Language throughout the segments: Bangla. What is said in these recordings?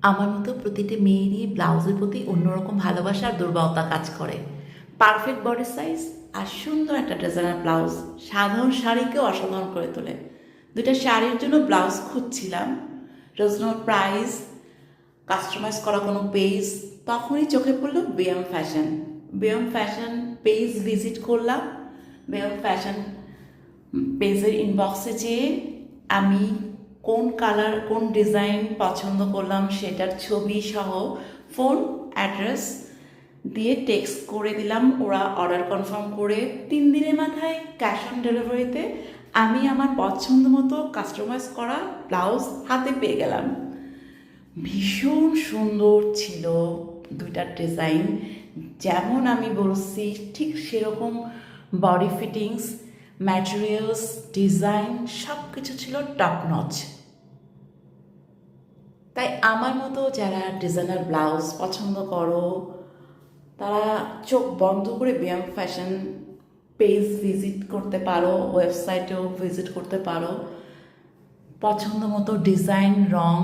আমার মতো প্রতিটি মেয়েরই ব্লাউজের প্রতি অন্যরকম ভালোবাসা আর দুর্বলতা কাজ করে। পারফেক্ট বডি সাইজ আর সুন্দর একটা ডিজাইনার ব্লাউজ সাধারণ শাড়িকেও অসাধারণ করে তোলে। দুইটা শাড়ির জন্য ব্লাউজ খুঁজছিলাম, রিজনেবল প্রাইস, কাস্টমাইজ করা কোনো পেজ, তখনই চোখে পড়লো BM fashion. BM fashion page visit করলাম। বিএম ফ্যাশন পেজের ইনবক্সে যেয়ে আমি কোন কালার কোন ডিজাইন পছন্দ করলাম সেটার ছবি সহ ফোন অ্যাড্রেস দিয়ে টেক্সট করে দিলাম। ওরা অর্ডার কনফার্ম করে 3 দিনের মাথায় ক্যাশ অন ডেলিভারিতে আমি আমার পছন্দ মতো কাস্টমাইজ করা ব্লাউজ হাতে পেয়ে গেলাম। ভীষণ সুন্দর ছিল দুইটার ডিজাইন, যেমন আমি বলছি ঠিক সেরকম বডি ফিটিংস, ম্যাটেরিয়ালস, ডিজাইন সব কিছু ছিল টপ নচ। তাই আমার মতো যারা ডিজাইনার ব্লাউজ পছন্দ করো তারা চোখ বন্ধ করে বিএম ফ্যাশন পেজ ভিজিট করতে পারো, ওয়েবসাইটেও ভিজিট করতে পারো। পছন্দ মতো ডিজাইন, রং,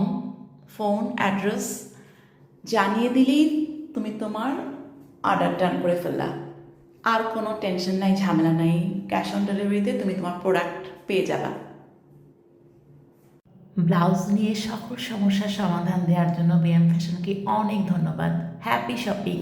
ফোন অ্যাড্রেস জানিয়ে দিলেই তুমি তোমার অর্ডার ডান করে ফেললা। আর কোনো টেনশন নাই, ঝামেলা নাই। ক্যাশ অন ডেলিভারিতে তুমি তোমার প্রোডাক্ট পেয়ে যাবা। ব্লাউজ নিয়ে সকল সমস্যার সমাধান দেওয়ার জন্য বিএম ফ্যাশনকে অনেক ধন্যবাদ। Happy shopping.